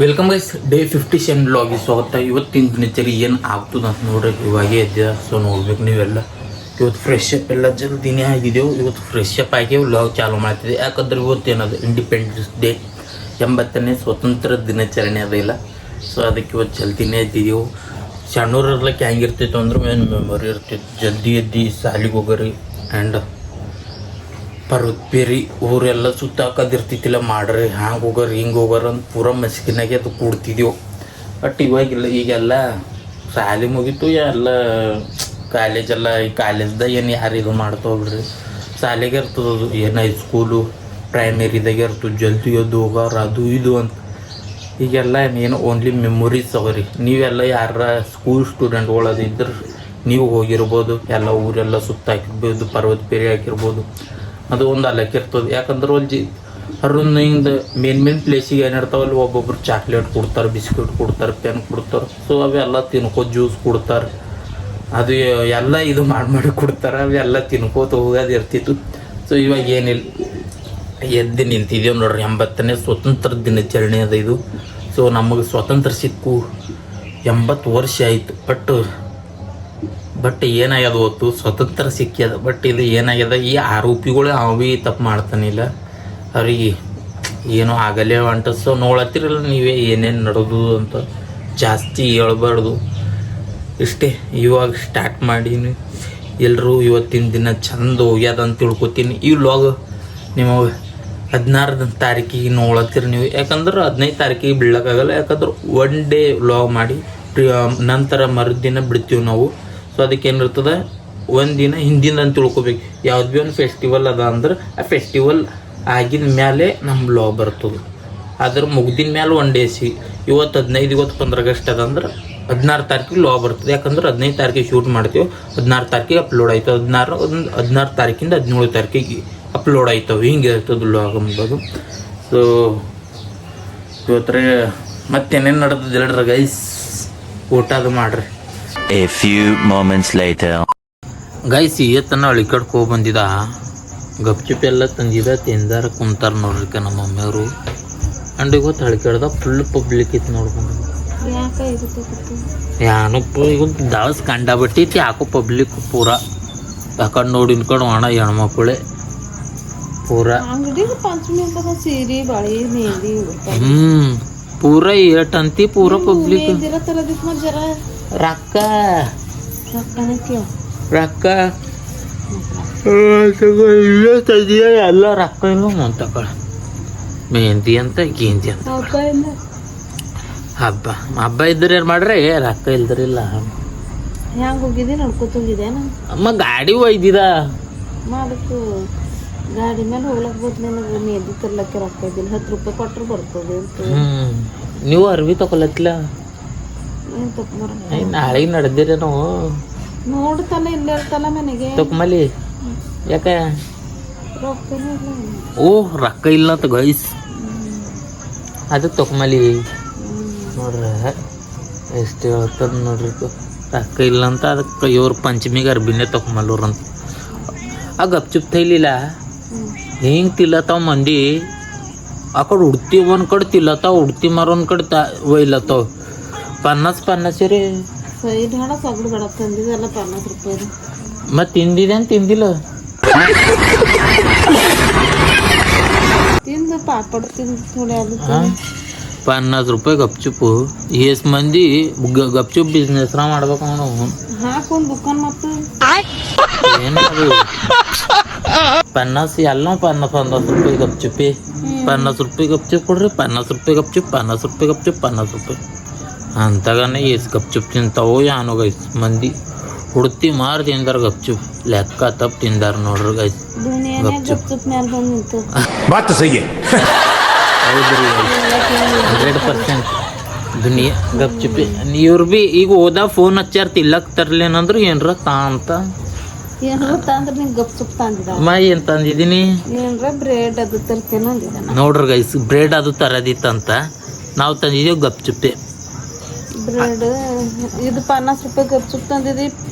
Welcome guys, day 57 ಬ್ಲಾಗಿಗೆ ಸ್ವಾಗತ. ಇವತ್ತಿನ ದಿನಚರಿ ಏನು ಆಗ್ತದೆ ಅಂತ ನೋಡ್ರಿ. ಇವಾಗೇ ಎದ್ದೆ, ಸೊ ನೋಡ್ಬೇಕು ನೀವೆಲ್ಲ. ಇವತ್ತು ಫ್ರೆಶ್ ಅಪ್ ಎಲ್ಲ ಜಲ್ದಿನೇ ಆಗಿದೆವು. ಇವತ್ತು ಫ್ರೆಶ್ ಅಪ್ ಆಗಿ ವ್ಲಾಗ್ ಚಾಲು ಮಾಡ್ತಿದ್ದೆ. ಯಾಕಂದ್ರೆ ಇವತ್ತು ಏನದು ಇಂಡಿಪೆಂಡೆನ್ಸ್ ಡೇ, 80ನೇ ಸ್ವತಂತ್ರ ದಿನಾಚರಣೆ ಅದಿಲ್ಲ. ಸೊ ಅದಕ್ಕೆ ಇವತ್ತು ಜಲ್ದಿನೇ ಎದ್ದಿದ್ದೆವು. ಸಣ್ಣೂರರ್ಲಕ್ಕೆ ಹೆಂಗಿರ್ತಿತ್ತು ಅಂದ್ರೆ ಏನು ಮೆಮೊರಿ ಇರ್ತಿತ್ತು. ಜಲ್ದಿ ಎದ್ದು ಸಾಲಿಗೆ ಹೋಗೋರಿ ಆ್ಯಂಡ್ ಪರ್ವತ್ಪೇರಿ ಊರೆಲ್ಲ ಸುತ್ತಾಕೋದಿರ್ತಿತ್ತಿಲ್ಲ. ಮಾಡ್ರಿ ಹ್ಯಾಂಗೆ ಹೋಗೋರು ಹಿಂಗೆ ಹೋಗೋರು ಅಂತ ಪೂರ ಮಸ್ಕಿನಾಗೆ ಅದು ಕೂಡ್ತಿದ್ದೆವು. ಬಟ್ ಇವಾಗಿಲ್ಲ, ಈಗೆಲ್ಲ ಶಾಲೆ ಮುಗೀತು, ಎಲ್ಲ ಕಾಲೇಜೆಲ್ಲ. ಈ ಕಾಲೇಜ್ದಾಗ ಏನು ಯಾರು ಇದು ಮಾಡ್ತಾ ಹೋಗ್ರಿ, ಶಾಲೆಗೆ ಇರ್ತದದು. ಏನು ಹೈಸ್ಕೂಲು ಪ್ರೈಮರಿದಾಗೆ ಇರ್ತದೆ. ಜಲ್ದಿ ಎದ್ದು ಹೋಗೋರು ಅದು ಇದು ಅಂತ. ಈಗೆಲ್ಲ ಏನು ಓನ್ಲಿ ಮೆಮೊರೀಸ್ ಅವರಿ. ನೀವೆಲ್ಲ ಯಾರ ಸ್ಕೂಲ್ ಸ್ಟೂಡೆಂಟ್ಗಳದು ಇದ್ರೆ ನೀವು ಹೋಗಿರ್ಬೋದು. ಎಲ್ಲ ಊರೆಲ್ಲ ಸುತ್ತಾಕಿರ್ಬೋದು, ಪರ್ವತ್ಪೇರಿ ಹಾಕಿರ್ಬೋದು. ಅದು ಒಂದು ಅಲಕ್ಕೆ ಇರ್ತದೆ. ಯಾಕಂದ್ರೆ ಅಲ್ಲಿ ಅವ್ರನ್ನ ಹಿಂಗೆ ಮೇನ್ ಪ್ಲೇಸಿಗೆ ಏನಿರ್ತಾವಲ್ಲಿ ಒಬ್ಬೊಬ್ರು ಚಾಕ್ಲೇಟ್ ಕೊಡ್ತಾರೆ, ಬಿಸ್ಕಿಟ್ ಕೊಡ್ತಾರೆ, ಪೆನ್ ಕೊಡ್ತಾರೆ. ಸೊ ಅವೆಲ್ಲ ತಿನ್ಕೋತ ಜ್ಯೂಸ್ ಕೊಡ್ತಾರೆ. ಅದು ಎಲ್ಲ ಇದು ಮಾಡಿ ಕೊಡ್ತಾರೆ. ಅವೆಲ್ಲ ತಿನ್ಕೋತ ಹೋಗೋದು ಇರ್ತಿತ್ತು. ಸೊ ಇವಾಗ ಏನಿಲ್ಲ, ಎದ್ದು ನಿಂತಿದ್ದೇವೆ ನೋಡ್ರಿ. 80ನೇ ಸ್ವತಂತ್ರ ದಿನಾಚರಣೆ ಅದ ಇದು. ಸೊ ನಮಗೆ ಸ್ವಾತಂತ್ರ್ಯ ಸಿಕ್ಕು 80 ವರ್ಷ ಆಯಿತು. ಬಟ್ ಏನಾಗ್ಯದ ಹೊತ್ತು ಸ್ವತಂತ್ರ ಸಿಕ್ಕ್ಯದ. ಬಟ್ ಇದು ಏನಾಗ್ಯದ, ಈ ಆರೋಪಿಗಳು ಅವಿ ತಪ್ಪು ಮಾಡ್ತಾನಿಲ್ಲ, ಅವ್ರಿಗೆ ಏನೋ ಆಗಲೇ ಹೊಂಟ. ಸೊ ನೋಡತ್ತಿರಲ್ಲ ನೀವೇ ಏನೇನು ನಡೆದು ಅಂತ. ಜಾಸ್ತಿ ಹೇಳ್ಬಾರ್ದು, ಇಷ್ಟೇ. ಇವಾಗ ಸ್ಟಾರ್ಟ್ ಮಾಡೀನಿ. ಎಲ್ಲರೂ ಇವತ್ತಿನ ದಿನ ಚಂದ ಹೋಗ್ಯದ ಅಂತ ತಿಳ್ಕೊತೀನಿ. ಈ ವ್ಲಾಗ್ ನಿಮಗೆ 16ನೇ ತಾರೀಕಿಗೆ ನೋಡತ್ತೀರಿ ನೀವು. ಯಾಕಂದ್ರೆ 15ನೇ ತಾರೀಕಿಗೆ ಬೀಳಕ್ಕಾಗಲ್ಲ. ಯಾಕಂದ್ರೆ ಒನ್ ಡೇ ವ್ಲಾಗ್ ಮಾಡಿ ನಂತರ ಮರುದಿನ ಬಿಡ್ತೀವಿ ನಾವು. ಸೊ ಅದಕ್ಕೆ ಏನಿರ್ತದೆ, ಒಂದಿನ ಹಿಂದಿನ ಅಂತ ತಿಳ್ಕೊಬೇಕು. ಯಾವ್ದು ಭೀ ಒಂದು ಫೆಸ್ಟಿವಲ್ ಅದ ಅಂದ್ರೆ ಆ ಫೆಸ್ಟಿವಲ್ ಆಗಿದ ಮೇಲೆ ನಮ್ಮ ವ್ಲಾಗ್ ಬರ್ತದೆ. ಅದ್ರ ಮುಗ್ದಿನ ಮೇಲೆ ಒನ್ ಡೇಸಿ. ಇವತ್ತು 15, ಇವತ್ತು 15 ಆಗಸ್ಟ್ ಅದ ಅಂದ್ರೆ 16 ತಾರೀಕಿಗೆ ವ್ಲಾಗ್ ಬರ್ತದೆ. ಯಾಕಂದ್ರೆ 15ನೇ ತಾರೀಕಿಗೆ ಶೂಟ್ ಮಾಡ್ತೀವಿ, 16 ತಾರೀಕಿಗೆ ಅಪ್ಲೋಡ್ ಆಯ್ತು. 16 ತಾರೀಕಿಂದ 17 ತಾರೀಕಿಗೆ ಅಪ್ಲೋಡ್ ಆಯ್ತವೆ. ಹಿಂಗೆ ಇರ್ತದೆ ವ್ಲಾಗ್ ಅಂಬೋದು. ಸೊ ಇವತ್ತರೆ ಮತ್ತೇನೇನು ನಡೆದದ್ದು ಹೇಳ್ರಿ ಗೈಸ್. ಊಟ ಅದು ಮಾಡ್ರಿ. A few moments later. Guys ಇವತ್ತನ ಅಳಿಕಡ್ಗೆ ಹೋಗಿ ಬಂದಿದ್ದ. ಗಪ್ಚುಪ್ ಎಲ್ಲ ತಂದಿದ್ದ, ತಿಂದಾರ ಕುಂತಾರ ನೋಡ್ರಿಕ ನಮ್ಮ ಮಮ್ಮಿಯವರು. ಆ್ಯಂಡ್ ಇವತ್ತು ಅಳಿಕಡ್ದ ಫುಲ್ ಪಬ್ಲಿಕ್ ಇತ್ತು ನೋಡ್ಕೊಂಡು. ಯಾನಪ್ಪ ಈಗ ದಾವಸ್ ಕಂಡಾಬಿಟ್ಟೈತಿ. ಯಾಕೋ ಪಬ್ಲಿಕ್ ಪೂರ ಯಾಕಂಡು ನೋಡಿ ಇನ್ಕೊಂಡು ಒಣ ಹೆಣ್ಮಕ್ಳೆ ಪೂರ. ಪೂರ ಏಟಂತಿ ಪೂರ ಪಬ್ಲಿಕ್. ರೊಕ್ಕ ಎಲ್ಲ ರೊಕ್ಕ ಇಲ್ಲ ತಗೊಳ. ಮೆಹಂದಿ ಅಂತ ಗೇಂದಿ ಅಂತ ಹಬ್ಬ ಇದ್ರೆ ಏನು ಮಾಡ್ರಿ, ರೊಕ್ಕ ಇಲ್ದ್ರಿಲ್ಲ. ಹೆಂಗ ಹೋಗಿದ್ದೆ ನಡ್ಕೊತ ಹೋಗಿದ್ದೆ ಅಮ್ಮ ಗಾಡಿ ಒಯ್ದಿದ. ಗಾಡಿ ಮೇಲೆ ಹೋಗ್ಲಕ್ ಬೋದು. ನನಗೆ ಮೆಹಂದಿ ತರ್ಲಕ್ಕೆ ರೊಕ್ಕ ಇದ್ದಿಲ್ಲ. 10 ರೂಪಾಯಿ ಕೊಟ್ಟರು ಬರ್ತದೆ ಅಂತ. ನೀವು ಅರ್ವಿ ತಗೊಳತ್ತಿಲ್ಲ? ನಾಳೆಗೆ ನಡೆದಿರೇನೋ ನೋಡ್ತಲ್ಲ, ಇಲ್ಲ ಇರ್ತಲ್ಲ ಮನೆಗೆ ತಕೊಂಬಲಿ. ಯಾಕೆ ರೊಕ್ಕನೇ ಇಲ್ಲ. ರೊಕ್ಕ ಇಲ್ಲ ಅಂತ ಗೈಸ್. ಅದಕ್ಕೆ ತಕೊಂಬಲಿ ನೋಡ್ರಿ. ಎಷ್ಟು ಹೇಳ್ತದ ನೋಡ್ರಿ, ರೊಕ್ಕ ಇಲ್ಲ ಅಂತ. ಅದಕ್ಕೆ ಇವ್ರು ಪಂಚಮಿಗೆ ಅರ್ಬಿನೇ ತಕೊಂಬಲ್ಲವ್ರಂತ. ಆ ಗಪ್ಚುಪ್ ತೈಲಿಲ್ಲ ಹಿಂಗೆ ತಿಲ್ಲತ್ತಾವ ಮಂದಿ. ಆ ಕಡೆ ಉಡ್ತಿ ಒಂದು ಕಡೆ ತಿಲ್ಲತ್ತಾವ, ಉಡ್ತಿ ಮರ ಒಂದು ಕಡೆ ಒಯ್ಲತ್ತಾವ. 50 ರೀ ಸೈಡ್ ಹಣ ಸಗಡು ಬೇಡ ತಂದಿದ್ದೆಲ್ಲ 50 ರೂಪಾಯಿ. ಮತ್ತೆ ತಿಂದಿದೆ ಅಂತ ತಿಂದಿಲ್ಲ? ತಿಂದು ಪಾಪಡ್ ತಿಂದು ಥೋಡೆ ಅದು 50 ರೂಪಾಯಿ ಗಪ್ಚುಪ್ಪು. ಎಷ್ಟು ಮಂದಿ ಗಪ್ಚುಪ್ ಬಿಸ್ನೆಸ್ ಮಾಡ್ಬೇಕು ನಾವು. ಹಾಕೊಂದು ದುಕಾನ್ ಮತ್ತು ಏನದು 50 ಎಲ್ಲ 50 ರೂಪಾಯಿ ಗಪ್ಚುಪ್ಪಿ. 50 ರೂಪಾಯಿ ಗಪ್ಚುಪ್ ಕೊಡ್ರಿ, 50 ರೂಪಾಯಿ ಗಪ್ಚುಪ್, 50 ರೂಪಾಯಿ ಗಪ್ಚುಪ್, 50 ರೂಪಾಯಿ ಅಂತಗಾನೆ ಎಷ್ಟು ಗಪ್ಚುಪ್ ತಿಂತಾವೋ ಯಾನೋ ಗೈಸ್. ಮಂದಿ ಹುಡ್ತಿ ಮಾರು ತಿಂದಾರ ಗಪ್ಚುಪ್. ಲೆಕ್ಕ ತಪ್ಪು ತಿಂದಾರ ನೋಡ್ರಿ ಗೈಸ್. ಗಪ್ಚುಪ್ ಮೇಲೆ ಬಂದು ನಿಂತು ಹೌದ್ರಿ, 100% ದುನಿಯಾ ಗಪ್ಚುಪ್ಪಿ. ಇವ್ರು ಭೀ ಈಗ ಹೋದ ಫೋನ್ ಹಚ್ಚಾರ ತಿಲ್ಲಕ್ ತರ್ಲೇನಂದ್ರು ಏನ್ರ ಅಂತ. ಏನ್ರ ತಂದ್ರೆ ನಿಂಗೆ ಗಪ್ಚುಪ್ ತಂದಿದ. ಏನು ತಂದಿದ್ದೀನಿ ಏನ್ರ ಬ್ರೆಡ್ ಅದು ತರ್ತೇನೆ ಅಂದಿದ್ದಾನ ನೋಡ್ರಿ ಗೈಸ್. ಬ್ರೆಡ್ ಅದು ತರದಿತ್ತಂತ, ನಾವು ತಂದಿದ್ದೀವಿ ಗಪ್ಚುಪ್ಪಿ. ಬ್ರೆಡ್ ಇದು 50 ರೂಪಾಯಿ ಗಪ್ಚುಪ್ ತಂದಿದ್ವಿ.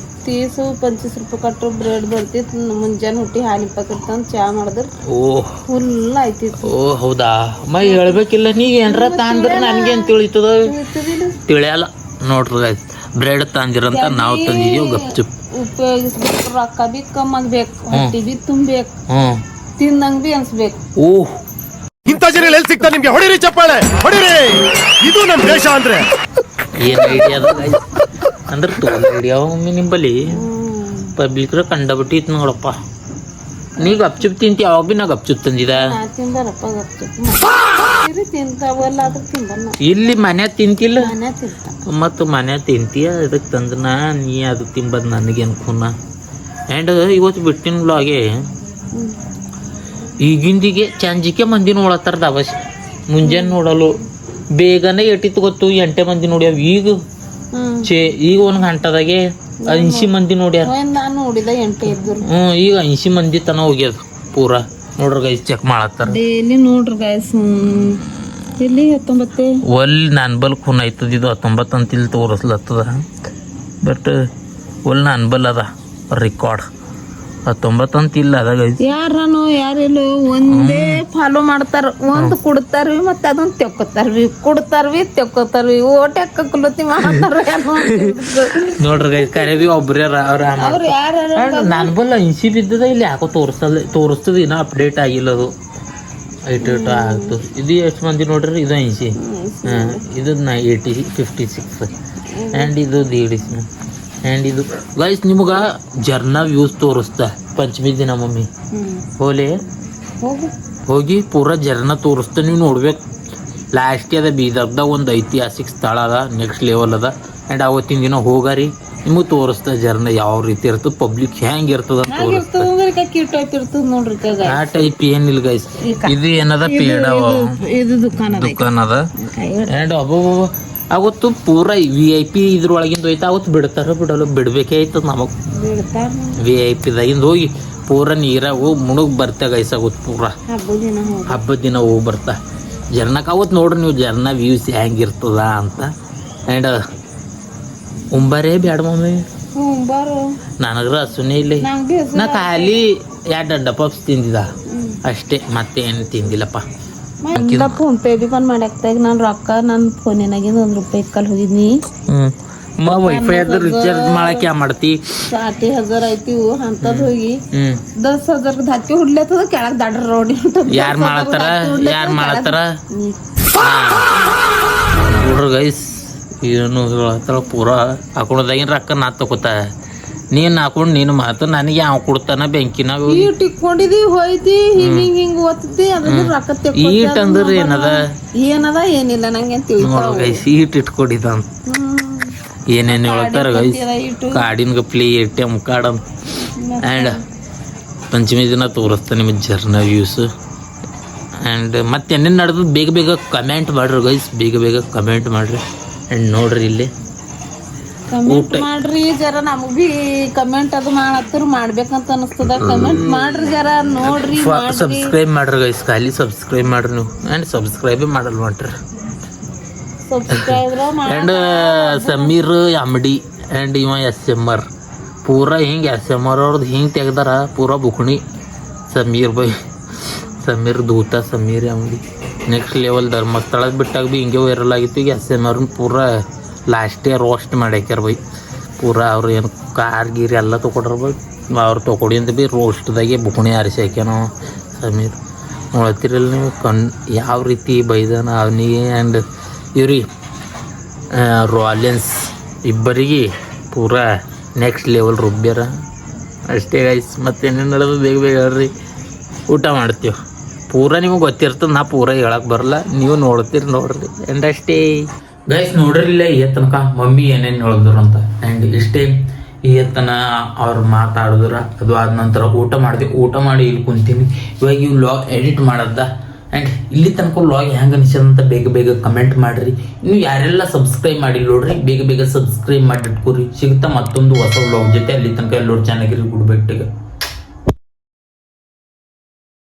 30-25 ರೂಪಾಯಿ ಕೊಟ್ಟರು ಬ್ರೆಡ್ ಬರ್ತಿತ್ತು. ಮುಂಜಾನೆ ಹುಟ್ಟಿ ಹಾಲು ಇಪ್ಪತ್ತಿರ್ತಂದು ಚಾ ಮಾಡಿದ್ರೆ ಓ ಫುಲ್ ಆಯ್ತಿತ್ತು. ಓ ಹೌದಾ ಮೈ ಹೇಳ್ಬೇಕಿಲ್ಲ ನೀ ಏನ್ರ ತಂದ್ರೆ ನನಗೇನು ತಿಳಿತದ ತಿಳಿಯಲ್ಲ ನೋಡ್ರಿ ಗೈಸ್. ಬ್ರೆಡ್ ತಂದಿರಂತ ನಾವು ತಂದಿದೀವಿ ಗಪ್ಚುಪ್. ಉಪಯೋಗಿಸ್ಬೇಕು, ರೊಕ್ಕ ಬಿ ಕಮ್ಮಿ ಆಗ್ಬೇಕು, ಹೊಟ್ಟಿ ಬಿ ತುಂಬೇಕು, ತಿಂದಂಗ್ ಬಿ ಅನ್ಸ್ಬೇಕು. ಓಹ್ ಇಂಥ ಜನ ಎಲ್ಲಿ ಸಿಗ್ತಾ ನಿಮ್ಗೆ? ಹೊಡಿರಿ ಚಪ್ಪಾಳೆ ಹೊಡಿರಿ, ಇದು ನಮ್ ದೇಶ ಅಂದ್ರೆ. ಏನ್ ಐಡಿಯಾ ಅದ ಗೈಸ್ ಅಂದ್ರೆ ತೋಲ್ ಐಡಿಯಾ ಒಮ್ಮೆ ನಿಂಬಲ್ಲಿ ಪಬ್ಲಿಕ್ರ ಕಂಡಬಿಟ್ಟು ಇತ್ತು ನೋಡಪ್ಪ. ನೀ ಗಪ್ಚುಪ್ ತಿಂತಿ, ಯಾವಾಗ ಬಿ ನಾ ಗಪ್ಚುಪ್ ತಂದಿದ ತಿಂದಾರಪ್ಪ ಗಪ್ಚುಪ್ ತಿಂತಾವಲ್ಲ ಅದ್ರ ತಿಂಬಲ್ಲ. ಇಲ್ಲಿ ಮನ್ಯಾಗ ತಿಂತಿಲ್ಲ ಮನೆ ತಿಂತ ಮತ್ತು ಮನ್ಯಾಗ ತಿಂತೀಯ ಅದಕ್ಕೆ ತಂದನ ನೀ ಅದು ತಿಂಬದ್ ನನಗೇನು ಖೂನ. ಆ್ಯಂಡ್ ಇವತ್ತು ಬಿಟ್ಟಿನ ಬ್ಲಾಗೆ ಈಗಿಂದಿಗೆ ಚಂಜಿಕೆ ಮಂದಿ ನೋಡತ್ತಾರ ದಬಸ್. ಮುಂಜಾನೆ ನೋಡಲು ಬೇಗನೆ ಎಟ್ಟಿತ್ತು ಗೊತ್ತು 8 ಮಂದಿ ನೋಡ್ಯಾವ. ಈಗ ಈಗ 1 ಗಂಟೆದಾಗೆ 80 ಮಂದಿ ನೋಡ್ಯಾರ. ನಾನು ನೋಡಿದ 8 ಇದ್ರು. ಈಗ 80 ಮಂದಿ ತನ ಹೋಗ್ಯದ ಪೂರಾ. ನೋಡ್ರಿ ಗೈಸ್ ಚೆಕ್ ಮಾಡತ್ತಾರ ಡೈಲಿ ನೋಡ್ರಿ ಗೈಸ್. ಇಲ್ಲಿ 19 ಒಲ್ ನನ್ ಬಲ್ ಖೂನ್ ಆಯ್ತದ. ಇದು 19 ಅಂತ ಇಲ್ಲಿ ತೋರಿಸ್ಲತ್ತದ, ಬಟ್ ಒಲ್ ನನ್ ಬಲ್ ಅದ ರೆಕಾರ್ಡ್ 19 ಅಂತ ಇಲ್ಲ ಅದ ಗೈಸ್. ಯಾರನು ಯಾರಿಲ್ಲೋ ಒಂದೇ ಫಾಲೋ ಮಾಡ್ತಾರ. ಒಂದ್ ಕೊಡ್ತಾರ್ವಿ ಮತ್ತೆ ಅದನ್ನ ತೆಕ್ಕೋತಾರ್ವಿ, ಕೊಡ್ತಾರ್ವಿ ತೆಕ್ಕೋತಾರ್ವಿ, ಓಟ್ ಹಾಕಲತ್ತಿ ಮಾಡ್ತಾರ. ನೋಡ್ರಿ ಗೈಸ್ ಕರೆ ಬಿ ಒಬ್ರೇ ಅವ್ರು ಯಾರು ನನ್ ಬಲ್ 80 ಬಿದ್ದದ. ಇಲ್ಲಿ ಯಾಕೋ ತೋರಿಸ್ತದ, ಇನ್ನ ಅಪ್ಡೇಟ್ ಆಗಿಲ್ಲ ಅದು. ಐಟ್ ಆಗ್ತದೆ. ಇದು ಎಷ್ಟು ಮಂದಿ ನೋಡ್ರಿ? ಇದು 80. ಇದು 56 ಆ್ಯಂಡ್ ಇದು 150. ಆ್ಯಂಡ್ ಇದು ಗೈಸ್ ನಿಮ್ಗೆ ಜರ್ನಾ ವ್ಯೂಸ್ ತೋರಿಸ್ತಾ ಪಂಚಮಿ ದಿನ ಮಮ್ಮಿ ಹೋಲೆ ಹೋಗಿ ಪೂರಾ ಜರ್ನಾ ತೋರಿಸ್ತಾ. ನೀವು ನೋಡ್ಬೇಕು. ಲಾಸ್ಟ್ ಅದ ಬೀದರ್ದಾಗ ಒಂದು ಐತಿಹಾಸಿಕ ಸ್ಥಳ ಅದ, ನೆಕ್ಸ್ಟ್ ಲೆವೆಲ್ ಅದ. ಆ್ಯಂಡ್ ಅವತ್ತಿನ ದಿನ ಹೋಗಾರಿ ನಿಮಗೆ ತೋರಿಸ್ತಾ ಜರ್ನಾ ಯಾವ ರೀತಿ ಇರ್ತದೆ, ಪಬ್ಲಿಕ್ ಹೆಂಗ್ ಇರ್ತದ ಅಂತ ತೋರಿಸ್ತಾ. ಆ ಟೈಪ್ ಏನಿಲ್ಲ ಗೈಸ್. ಇದು ಏನದ ಪೇಡ ದುಕಾನ್ ಅದ. ಆ್ಯಂಡ್ ಅಬ್ಬಬ್ಬ ಅವತ್ತು ಪೂರಾ VIP ಇದ್ರೊಳಗಿಂದ ಹೋಯ್ತಾ. ಅವತ್ತು ಬಿಡ್ತಾರ ಬಿಡಲ್ಲ, ಬಿಡ್ಬೇಕೇ ಆಯ್ತದ ನಮಗೆ. VIP ದಾಗಿಂದ ಹೋಗಿ ಪೂರಾ ನೀರಾಗ ಹೋಗಿ ಮುಣಗ್ ಬರ್ತಾ ಗೈಸ್. ಆಗುತ್ತೆ ಪೂರಾ ಹಬ್ಬದ ದಿನ ಹೋಗಿ ಬರ್ತಾ ಜರ್ನಾಕ್. ಅವತ್ತು ನೋಡ್ರಿ ನೀವು ಜರ್ನಾ ವ್ಯೂಸ್ ಹೆಂಗಿರ್ತದ ಅಂತ. ಆ್ಯಂಡ್ ಉಂಬಾರೇ ಬ್ಯಾಡ ಮಮ್ಮಿ, ನನಗ್ರ ಹಸುನೇ ಇಲ್ಲ. ನಾ ಖಾಲಿ 2 ಅಡ್ಡ ಪಪ್ಸ್ ತಿಂದಿದ ಅಷ್ಟೇ, ಮತ್ತೆ ಏನು ತಿಂದಿಲ್ಲಪ್ಪ. ಫೋನ್ ಪೇ ಬಿ ಬಂದ್ ಮಾಡ್ಯಾಕ್ತಾಗ ನಾನು ರೊಕ್ಕ ನನ್ನ ಫೋನಿನಾಗಿಂದ ₹1 ಇಕ್ಕಲ್ ಹೋಗಿದ್ನಿ. ವೈಫೈ ಅದ ರಿಚಾರ್ಜ್ ಮಾಡಕ್ಕೆ ಯಾ ಮಾಡ್ತಿ? 60,000 ಐತಿ ಅಂತದ್ ಹೋಗಿ 10,000 ಧಾಕಿ ಹುಡ್ಲತ್ತದ ಕೆಳಗ್ ದಡ್ರ ರೋಡಿ. ಯಾರು ಮಾಡತ್ತಾರ ನೋಡ್ರಿ ಗೈಸ್. ಏನು ಹೇಳ್ತಾರ ಪೂರಾ ಹಾಕೊಂಡದಾಗಿನ ರೊಕ್ಕ ನಾ ತಗೋತ. ನೀನು ಹಾಕೊಂಡು ನೀನು ಮಾತು ನನಗೆ ಯಾವ ಕೊಡ್ತಾನ ಬ್ಯಾಂಕಿನಾಗ ಇಟ್ಕೊಂಡಿದೀವಿ ಹೋಯ್ತಿ ಹಿಂಗ್ ಓದ್ತಿ ಅದ್ರ ರೊಕ್ಕ ಈಟ್ ಅಂದ್ರೆ ಏನದ ಏನಿಲ್ಲ ನಂಗೆ ನೋಡ್ರಿ ಗೈಸ್. ಈಟ್ ಇಟ್ಕೊಂಡಿದ ಅಂತ ಏನೇನು ಹೇಳ್ತಾರ ಗೈಸ್. ಕಾರ್ಡಿನ ಗಪ್ಲಿ ATM ಕಾರ್ಡ್ ಅಂತ. ಆ್ಯಂಡ್ ಪಂಚಮಿ ದಿನ ತೋರಿಸ್ತಾ ನಿಮಗೆ ಜರ್ನಾ ವ್ಯೂಸ್. ಆ್ಯಂಡ್ ಮತ್ತೆ ಏನೇನು ನಡೆದು ಬೇಗ ಬೇಗ ಕಮೆಂಟ್ ಮಾಡ್ರಿ ಗೈಸ್, ಬೇಗ ಕಮೆಂಟ್ ಮಾಡ್ರಿ. ಆ್ಯಂಡ್ ನೋಡ್ರಿ ಇಲ್ಲಿ ಕಮೆಂಟ್ ಮಾಡ್ರಿ ಜರ. ನಮಗ್ ಬಿ ಕಮೆಂಟ್ ಅದು ಮಾಡತ್ತರು ಮಾಡ್ಬೇಕಂತ ಅನಿಸ್ತದ. ಕಮೆಂಟ್ ಮಾಡ್ರಿ ಜರ, ನೋಡ್ರಿ ಸಬ್ಸ್ಕ್ರೈಬ್ ಮಾಡ್ರಿ ಗೈಸ್. ಖಾಲಿ ಸಬ್ಸ್ಕ್ರೈಬ್ ಮಾಡ್ರಿ ನೀವು. ಆ್ಯಂಡ್ ಸಬ್ಸ್ಕ್ರೈಬೇ ಮಾಡಲ್ ಮಾಡ್ರಿ. ಆ್ಯಂಡ್ ಸಮೀರ್ MD ಆ್ಯಂಡ್ ಇವ SMR ಪೂರಾ ಹಿಂಗೆ SMR ಅವ್ರದ್ದು ಹಿಂಗೆ ತೆಗ್ದಾರ ಪೂರಾ ಬುಕ್ಣಿ. ಸಮೀರ್ ದೂತ ಸಮೀರ್ MD ನೆಕ್ಸ್ಟ್ ಲೆವೆಲ್. ಧರ್ಮಸ್ಥಳದ ಬಿಟ್ಟಾಗ ಬಿ ಹಿಂಗೆ ವೈರಲ್ ಆಗಿತ್ತು. ಈಗ SMR ಪೂರಾ ಲಾಸ್ಟೇ ರೋಸ್ಟ್ ಮಾಡ್ಯಾಕ್ಯಾರ ಬೈ. ಪೂರಾ ಅವ್ರು ಏನು ಕಾರ್ ಗೀರ್ ಎಲ್ಲ ತೊಗೊಂಡ್ರ ಬೈ. ಅವ್ರು ತೊಗೊಂಡಿಂದ ಬಿ ರೋಸ್ಟ್ದಾಗೆ ಬುಕ್ಣಿ ಆರಿಸಿ ಹಾಕ್ಯಾನೋ ಸಮೀರ್. ನೋಡ್ತಿರಲ್ಲ ನೀವು ಯಾವ ರೀತಿ ಬೈದಾನ ಅವನಿಗೆ. ಆ್ಯಂಡ್ ಇವ್ರಿ ರಾಲೆನ್ಸ್ ಇಬ್ಬರಿಗೆ ಪೂರಾ ನೆಕ್ಸ್ಟ್ ಲೆವೆಲ್ ರುಬ್ಬ್ಯಾರ ಅಷ್ಟೇ ಗೈಸ್. ಮತ್ತೇನೇನು ನಡೆದು ಬೇಗ ಹೇಳ್ರಿ. ಊಟ ಮಾಡ್ತೀವಿ ಪೂರಾ ನಿಮಗೆ ಗೊತ್ತಿರ್ತದೆ. ನಾ ಪೂರಾ ಹೇಳಕ್ಕೆ ಬರಲ್ಲ, ನೀವು ನೋಡ್ತೀರಿ ನೋಡ್ರಿ. ಆ್ಯಂಡ್ ಅಷ್ಟೇ ಗೈಸ್. ನೋಡ್ರಿಲ್ಲ ತನಕ ಮಮ್ಮಿ ಏನೇನು ಹೇಳಿದ್ರು ಅಂತ. ಆ್ಯಂಡ್ ಇಷ್ಟೇ ತನ ಅವ್ರು ಮಾತಾಡಿದ್ರ. ಅದು ಆದ ನಂತರ ಊಟ ಮಾಡಿ ಇಲ್ಲಿ ಕುಂತೀನಿ. ಇವಾಗ ಇವು ವ್ಲಾಗ್ ಎಡಿಟ್ ಮಾಡದ್ದ. ಆ್ಯಂಡ್ ಇಲ್ಲಿ ತನಕ ವ್ಲಾಗ್ ಹೆಂಗೆ ಅನಿಸದಂತ ಬೇಗ ಕಮೆಂಟ್ ಮಾಡಿರಿ. ನೀವು ಯಾರೆಲ್ಲ ಸಬ್ಸ್ಕ್ರೈಬ್ ಮಾಡಿ ನೋಡ್ರಿ, ಬೇಗ ಸಬ್ಸ್ಕ್ರೈಬ್ ಮಾಡಿ ಇಟ್ಕೊರಿ. ಸಿಗುತ್ತಾ ಮತ್ತೊಂದು ಹೊಸ ವ್ಲಾಗ್ ಜೊತೆ. ಅಲ್ಲಿ ತನಕ ಎಲ್ಲರೂ ಚೆನ್ನಾಗಿರಿ. Good bye.